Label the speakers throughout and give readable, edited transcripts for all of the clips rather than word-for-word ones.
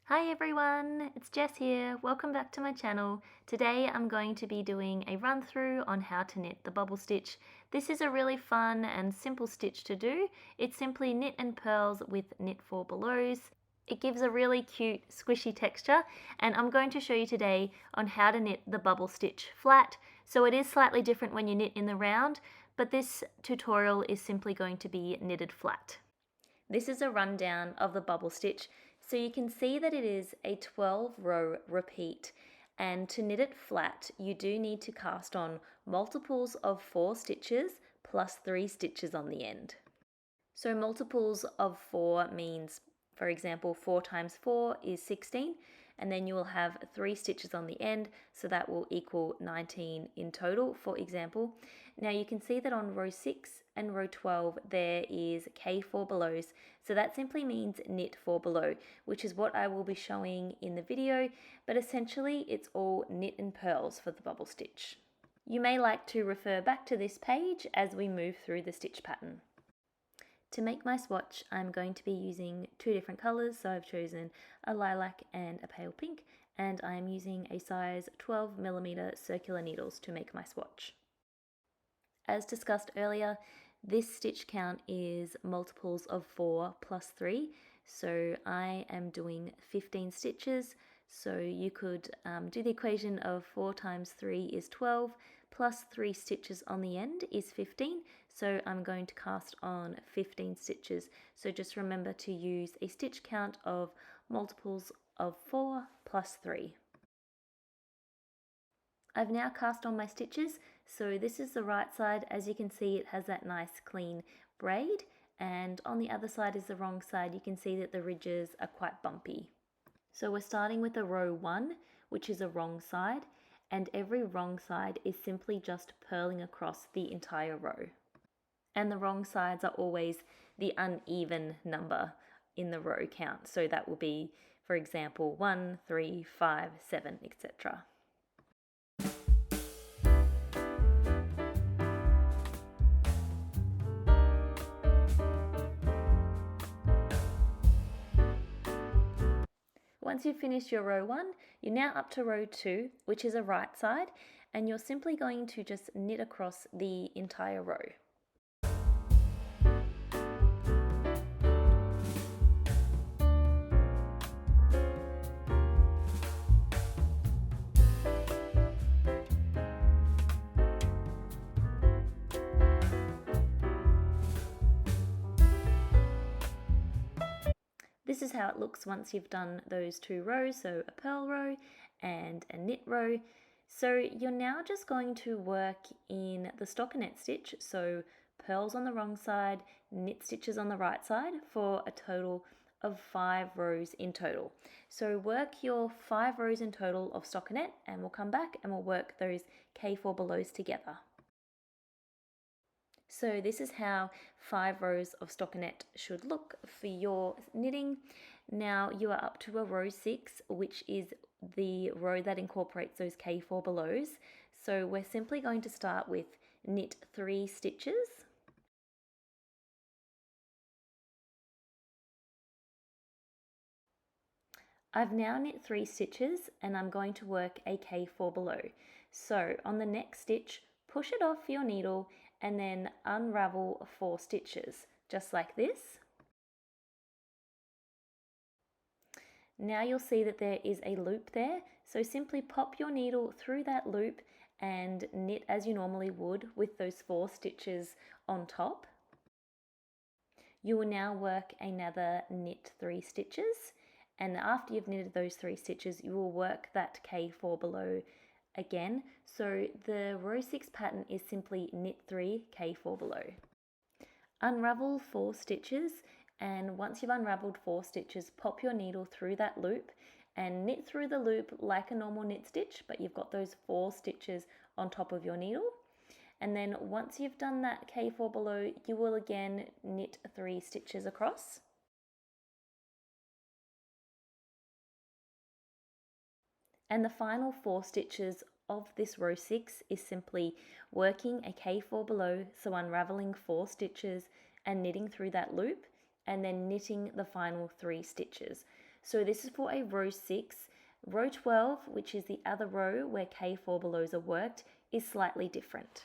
Speaker 1: Hi everyone, it's Jess here. Welcome back to my channel. Today I'm going to be doing a run through on how to knit the bubble stitch. This is a really fun and simple stitch to do. It's simply knit and purls with knit 4 belows. It gives a really cute squishy texture, and I'm going to show you today on how to knit the bubble stitch flat. So it is slightly different when you knit in the round, but this tutorial is simply going to be knitted flat. This is a rundown of the bubble stitch. So you can see that it is a 12-row repeat, and to knit it flat you do need to cast on multiples of 4 stitches plus 3 stitches on the end. So multiples of 4 means, for example, 4 times 4 is 16, and then you will have 3 stitches on the end, so that will equal 19 in total, for example. Now you can see that on row 6 and row 12 there is K4 belows, so that simply means knit 4 below, which is what I will be showing in the video, but essentially it's all knit and purls for the bubble stitch. You may like to refer back to this page as we move through the stitch pattern. To make my swatch, I'm going to be using 2 different colours, so I've chosen a lilac and a pale pink, and I'm using a size 12mm circular needles to make my swatch. As discussed earlier, this stitch count is multiples of 4 plus 3, so I am doing 15 stitches, so you could do the equation of 4 times 3 is 12, plus 3 stitches on the end is 15, so I'm going to cast on 15 stitches. So just remember to use a stitch count of multiples of 4 plus 3. I've now cast on my stitches, so this is the right side. As you can see, it has that nice clean braid, and on the other side is the wrong side. You can see that the ridges are quite bumpy. So we're starting with a row 1, which is a wrong side, and every wrong side is simply just purling across the entire row. And the wrong sides are always the uneven number in the row count, so that will be, for example, 1, 3, 5, 7, etc. Once you've finished your row 1, you're now up to row 2, which is a right side, and you're simply going to just knit across the entire row. This is how it looks once you've done those 2 rows, so a purl row and a knit row. So you're now just going to work in the stockinette stitch, so purls on the wrong side, knit stitches on the right side, for a total of 5 rows in total. So work your 5 rows in total of stockinette, and we'll come back and we'll work those K4 belows together. So this is how 5 rows of stockinette should look for your knitting. Now you are up to a row 6, which is the row that incorporates those K4 belows. So we're simply going to start with knit 3 stitches. I've now knit 3 stitches, and I'm going to work a K4 below. So on the next stitch, push it off your needle and then unravel 4 stitches, just like this. Now you'll see that there is a loop there, so simply pop your needle through that loop and knit as you normally would with those 4 stitches on top. You will now work another knit 3 stitches, and after you've knitted those 3 stitches you will work that K4 below again. So the row 6 pattern is simply knit 3 K4 below. Unravel 4 stitches, and once you've unraveled 4 stitches, pop your needle through that loop and knit through the loop like a normal knit stitch, but you've got those 4 stitches on top of your needle. And then once you've done that K4 below, you will again knit 3 stitches across. And the final 4 stitches of this row 6 is simply working a K4 below, so unraveling 4 stitches and knitting through that loop, and then knitting the final 3 stitches. So this is for a row 6. Row 12, which is the other row where K4 belows are worked, is slightly different.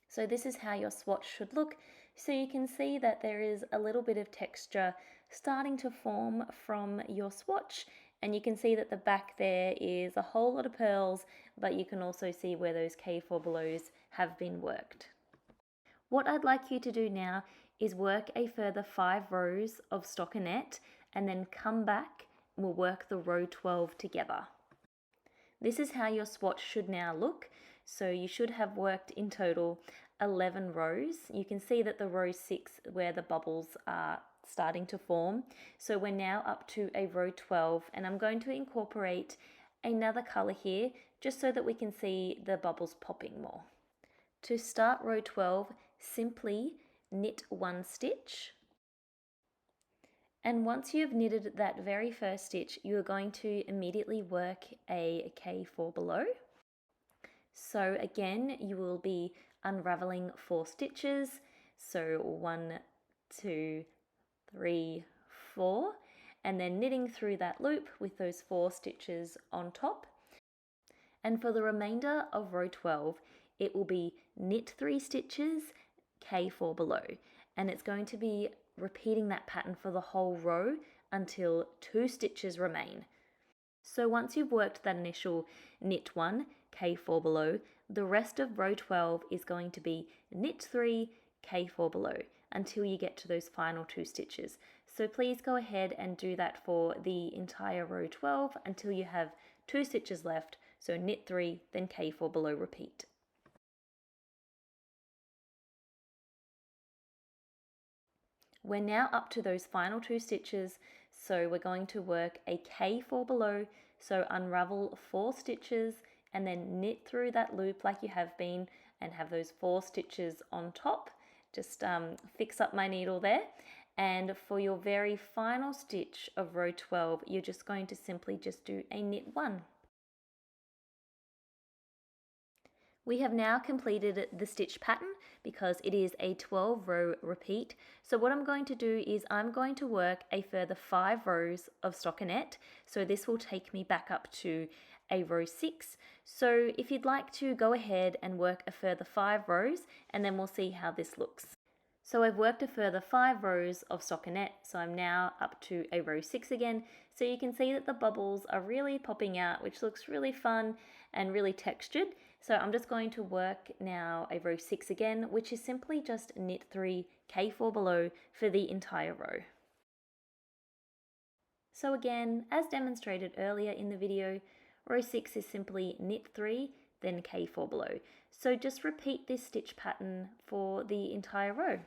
Speaker 1: So this is how your swatch should look. So you can see that there is a little bit of texture starting to form from your swatch, and you can see that the back there is a whole lot of pearls, but you can also see where those K4 belows have been worked. What I'd like you to do now is work a further 5 rows of stockinette and then come back and we'll work the row 12 together. This is how your swatch should now look. So you should have worked in total 11 rows. You can see that the row 6 where the bubbles are starting to form. So we're now up to a row 12, and I'm going to incorporate another color here just so that we can see the bubbles popping more. To start row 12, simply knit 1 stitch. And once you've knitted that very first stitch, you are going to immediately work a K4 below. So again, you will be unraveling 4 stitches. So 1, 2, 3, 4, and then knitting through that loop with those 4 stitches on top. And for the remainder of row 12, it will be knit 3 stitches, K4 below, and it's going to be repeating that pattern for the whole row until 2 stitches remain. So once you've worked that initial knit 1, K4 below, the rest of row 12 is going to be knit 3, K4 below until you get to those final 2 stitches. So please go ahead and do that for the entire row 12 until you have 2 stitches left. So knit 3, then K4 below, repeat. We're now up to those final 2 stitches, so we're going to work a K4 below, so unravel 4 stitches and then knit through that loop like you have been and have those 4 stitches on top. Just fix up my needle there. And for your very final stitch of row 12, you're just going to simply just do a knit 1. We have now completed the stitch pattern because it is a 12 row repeat. So what I'm going to do is I'm going to work a further 5 rows of stockinette. So this will take me back up to a row 6. So if you'd like to go ahead and work a further 5 rows, and then we'll see how this looks. So I've worked a further 5 rows of stockinette, so I'm now up to a row 6 again. So you can see that the bubbles are really popping out, which looks really fun and really textured. So I'm just going to work now a row 6 again, which is simply just knit 3, K4 below for the entire row. So again, as demonstrated earlier in the video, row 6 is simply knit 3, then K4 below. So just repeat this stitch pattern for the entire row.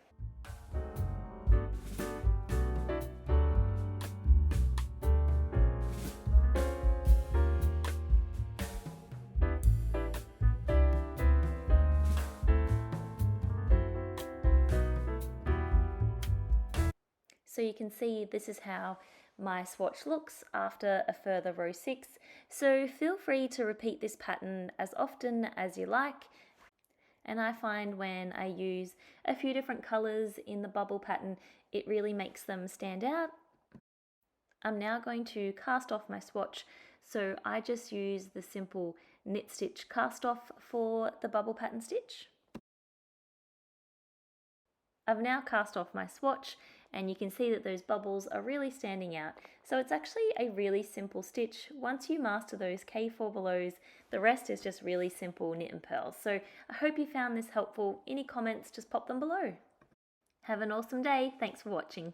Speaker 1: So you can see this is how my swatch looks after a further row 6. So feel free to repeat this pattern as often as you like. And I find when I use a few different colours in the bubble pattern, it really makes them stand out. I'm now going to cast off my swatch. So I just use the simple knit stitch cast off for the bubble pattern stitch. I've now cast off my swatch, and you can see that those bubbles are really standing out. So it's actually a really simple stitch. Once you master those K4 belows, the rest is just really simple knit and purl. So I hope you found this helpful. Any comments, just pop them below. Have an awesome day. Thanks for watching.